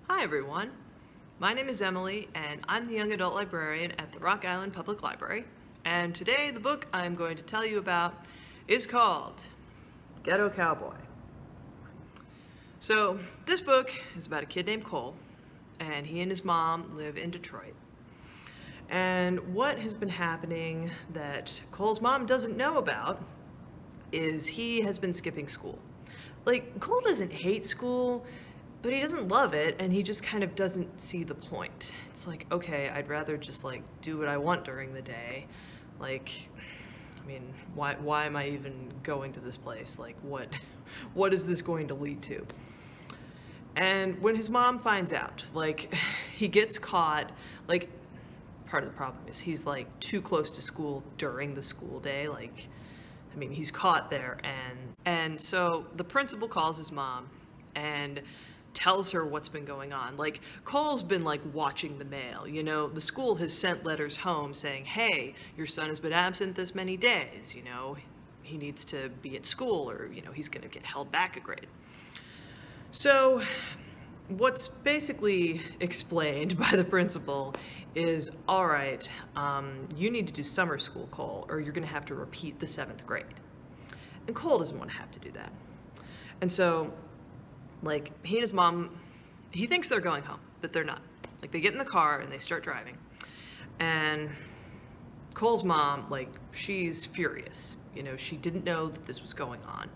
Hi everyone, my name is Emily and I'm the Young Adult Librarian at the Rock Island Public Library, and today the book I'm going to tell you about is called Ghetto, Cowboy. So this book is about a kid named Cole, and he and his mom live in Detroit. And what has been happening that Cole's mom doesn't know about is he has been skipping school. Like, Cole doesn't hate school, but he doesn't love it, and he just kind of doesn't see the point. It's like, okay, I'd rather just like do what I want during the day. Like, I mean, why am I even going to this place? Like, what is this going to lead to? And when his mom finds out, like, he gets caught, like, part of the problem is he's like too close to school during the school day. Like, I mean, he's caught there, and so the principal calls his mom and tells her what's been going on. Like, Cole's been like watching the mail, you know, the school has sent letters home saying, hey, your son has been absent this many days, you know, he needs to be at school, or, you know, he's gonna get held back a grade. So what's basically explained by the principal is, all right, you need to do summer school, Cole, or you're gonna have to repeat the 7th grade. And Cole doesn't want to have to do that. And so, like, he and his mom, he thinks they're going home, but they're not. Like, they get in the car and they start driving. And Cole's mom, like, she's furious. You know, she didn't know that this was going on.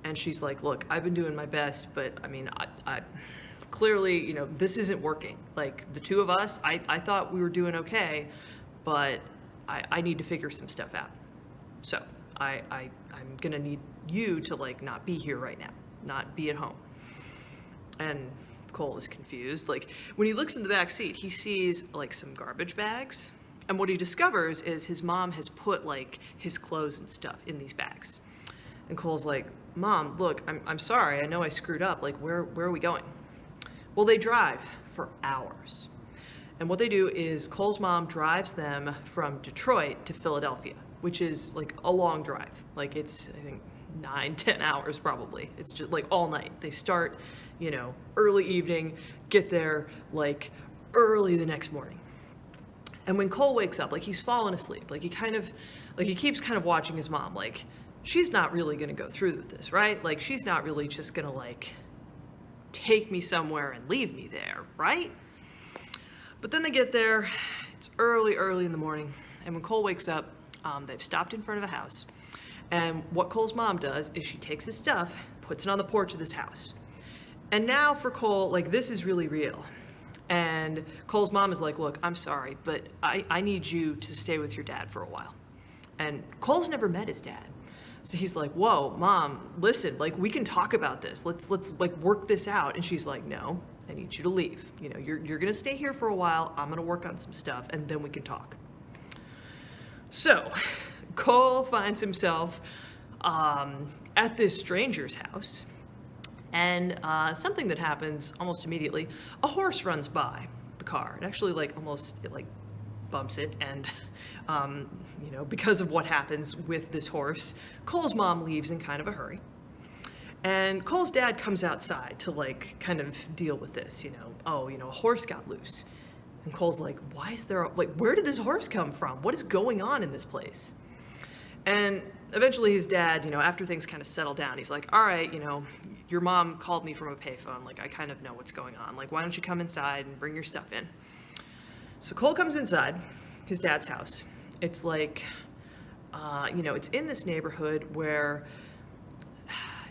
And she's like, look, I've been doing my best, but I mean, I clearly, you know, this isn't working. Like, the two of us, I thought we were doing okay, but I need to figure some stuff out. So I'm gonna need you to, like, not be here right now, not be at home. And Cole is confused. Like, when he looks in the back seat, he sees like some garbage bags. And what he discovers is his mom has put like his clothes and stuff in these bags. And Cole's like, Mom, look, I'm sorry, I know I screwed up. Like, where are we going? Well, they drive for hours. And what they do is Cole's mom drives them from Detroit to Philadelphia, which is like a long drive. Like, it's, I think, 9-10 hours probably. It's just like all night. They start, you know, early evening, get there like early the next morning. And when Cole wakes up, like, he's fallen asleep. Like, he keeps kind of watching his mom. Like, she's not really gonna go through with this, right? Like, she's not really just gonna like take me somewhere and leave me there, right? But then they get there, it's early in the morning, and when Cole wakes up, they've stopped in front of a house. And what Cole's mom does is she takes his stuff, puts it on the porch of this house. And now for Cole, like, this is really real. And Cole's mom is like, look, I'm sorry, but I need you to stay with your dad for a while. And Cole's never met his dad. So he's like, whoa, Mom, listen, like, we can talk about this. Let's like work this out. And she's like, no, I need you to leave. You know, you're gonna stay here for a while. I'm gonna work on some stuff and then we can talk. So Cole finds himself at this stranger's house, and something that happens almost immediately, a horse runs by the car. It actually like almost, it like bumps it, and you know, because of what happens with this horse, Cole's mom leaves in kind of a hurry. And Cole's dad comes outside to like kind of deal with this, you know, oh, you know, a horse got loose. And Cole's like, why is there, like, where did this horse come from? What is going on in this place? And eventually his dad, you know, after things kind of settle down, he's like, all right, you know, your mom called me from a payphone. Like, I kind of know what's going on. Like, why don't you come inside and bring your stuff in? So Cole comes inside his dad's house. It's like, you know, it's in this neighborhood where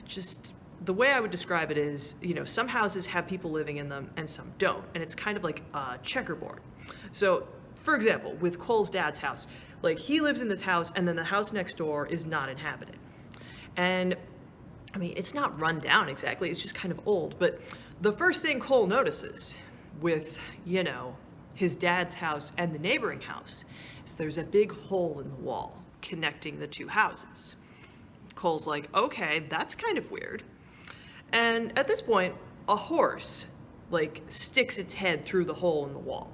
just the way I would describe it is, you know, some houses have people living in them and some don't. And it's kind of like a checkerboard. So, for example, with Cole's dad's house, like, he lives in this house and then the house next door is not inhabited. And I mean, it's not run down exactly, it's just kind of old. But the first thing Cole notices with, you know, his dad's house and the neighboring house is there's a big hole in the wall connecting the two houses. Cole's like, okay, that's kind of weird. And at this point, a horse like sticks its head through the hole in the wall.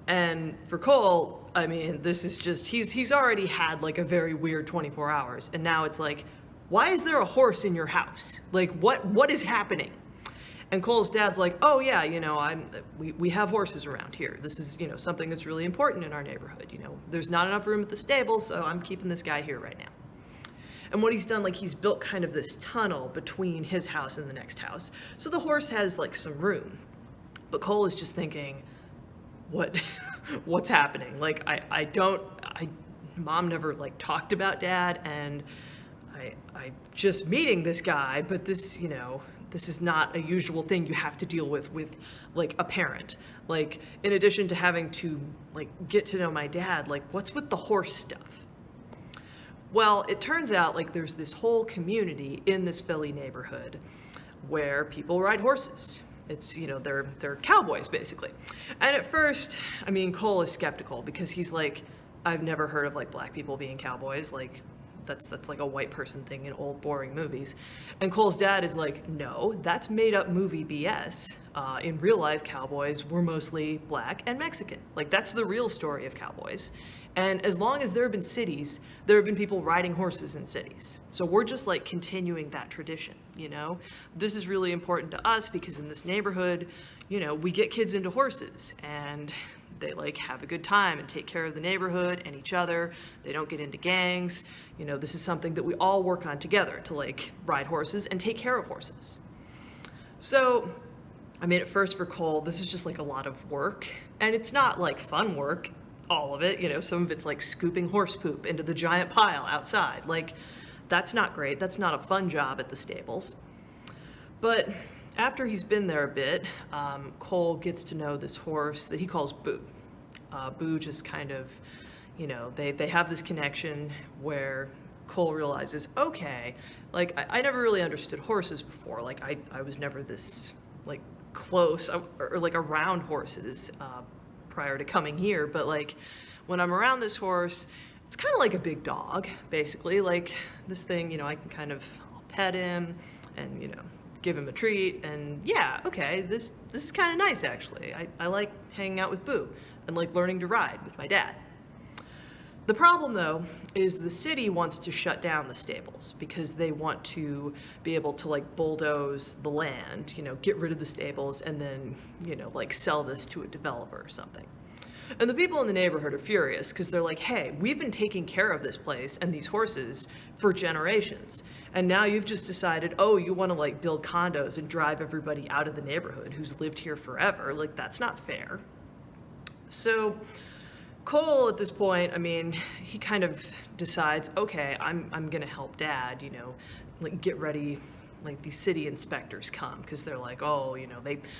And for Cole, I mean, this is just, he's already had like a very weird 24 hours. And now it's like, why is there a horse in your house? Like, what is happening? And Cole's dad's like, oh yeah, we have horses around here. This is, something that's really important in our neighborhood. There's not enough room at the stable, so I'm keeping this guy here right now. And what he's done, like, he's built kind of this tunnel between his house and the next house. So the horse has like some room. But Cole is just thinking, what's happening? Like, Mom never like talked about dad, and I just meeting this guy, but this, this is not a usual thing you have to deal with like a parent. Like, in addition to having to like get to know my dad, like what's with the horse stuff? Well, it turns out like there's this whole community in this Philly neighborhood where people ride horses. It's, they're cowboys basically. And at first, I mean, Cole is skeptical because he's like, I've never heard of like black people being cowboys. Like, that's like a white person thing in old boring movies. And Cole's dad is like, no, that's made up movie BS. In real life, cowboys were mostly black and Mexican. Like, that's the real story of cowboys. And as long as there have been cities, there have been people riding horses in cities. So we're just like continuing that tradition, This is really important to us because in this neighborhood, we get kids into horses and they like have a good time and take care of the neighborhood and each other. They don't get into gangs. This is something that we all work on together to like ride horses and take care of horses. So, I mean, at first for Cole, this is just like a lot of work, and it's not like fun work, all of it. Some of it's like scooping horse poop into the giant pile outside. Like, that's not great. That's not a fun job at the stables. But after he's been there a bit, Cole gets to know this horse that he calls Boo. Boo just kind of, they have this connection where Cole realizes, okay, like I never really understood horses before. Like I was never this like close or like around horses prior to coming here. But like when I'm around this horse, it's kind of like a big dog, basically. Like this thing, I can kind of pet him and, give him a treat, and yeah, okay, this is kind of nice actually. I like hanging out with Boo and like learning to ride with my dad. The problem though is the city wants to shut down the stables because they want to be able to like bulldoze the land, get rid of the stables and then, like sell this to a developer or something. And the people in the neighborhood are furious because they're like, hey, we've been taking care of this place and these horses for generations. And now you've just decided, oh, you want to like build condos and drive everybody out of the neighborhood who's lived here forever. Like, that's not fair. So Cole at this point, I mean, he kind of decides, okay, I'm going to help dad, like get ready. Like these city inspectors come because they're like, oh,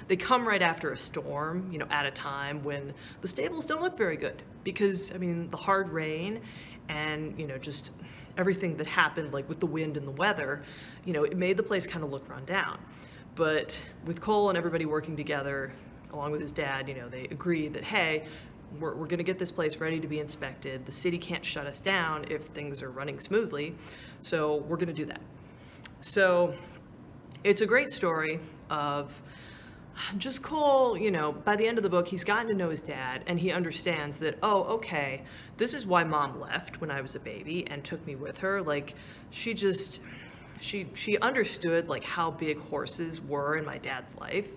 they come right after a storm, at a time when the stables don't look very good because, I mean, the hard rain and, just everything that happened like with the wind and the weather, it made the place kind of look run down. But with Cole and everybody working together, along with his dad, they agree that, hey, we're going to get this place ready to be inspected. The city can't shut us down if things are running smoothly, so we're going to do that. So it's a great story of just Cole, by the end of the book, he's gotten to know his dad and he understands that, oh, okay, this is why Mom left when I was a baby and took me with her. Like, she understood like how big horses were in my dad's life,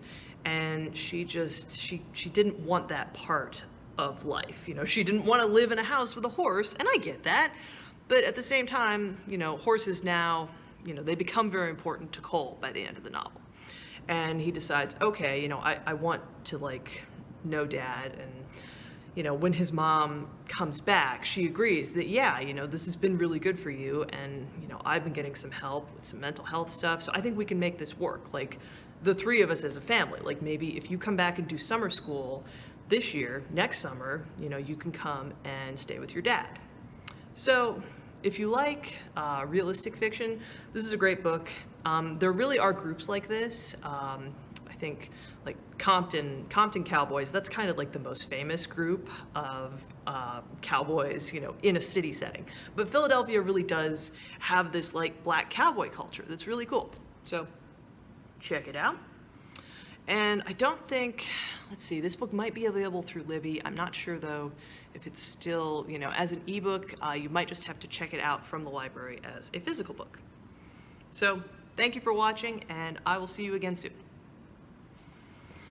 and she didn't want that part of life. She didn't want to live in a house with a horse, and I get that. But at the same time, horses now, they become very important to Cole by the end of the novel. And he decides, okay, I want to like know dad. And, when his mom comes back, she agrees that, yeah, this has been really good for you. And, I've been getting some help with some mental health stuff. So I think we can make this work. Like the three of us as a family, like maybe if you come back and do summer school this year, next summer, you can come and stay with your dad. So if you like realistic fiction, this is a great book. There really are groups like this. I think like Compton Cowboys, that's kind of like the most famous group of cowboys, in a city setting. But Philadelphia really does have this like black cowboy culture that's really cool. So check it out. And I don't think, let's see, this book might be available through Libby. I'm not sure though if it's still, as an ebook, you might just have to check it out from the library as a physical book. So thank you for watching, and I will see you again soon.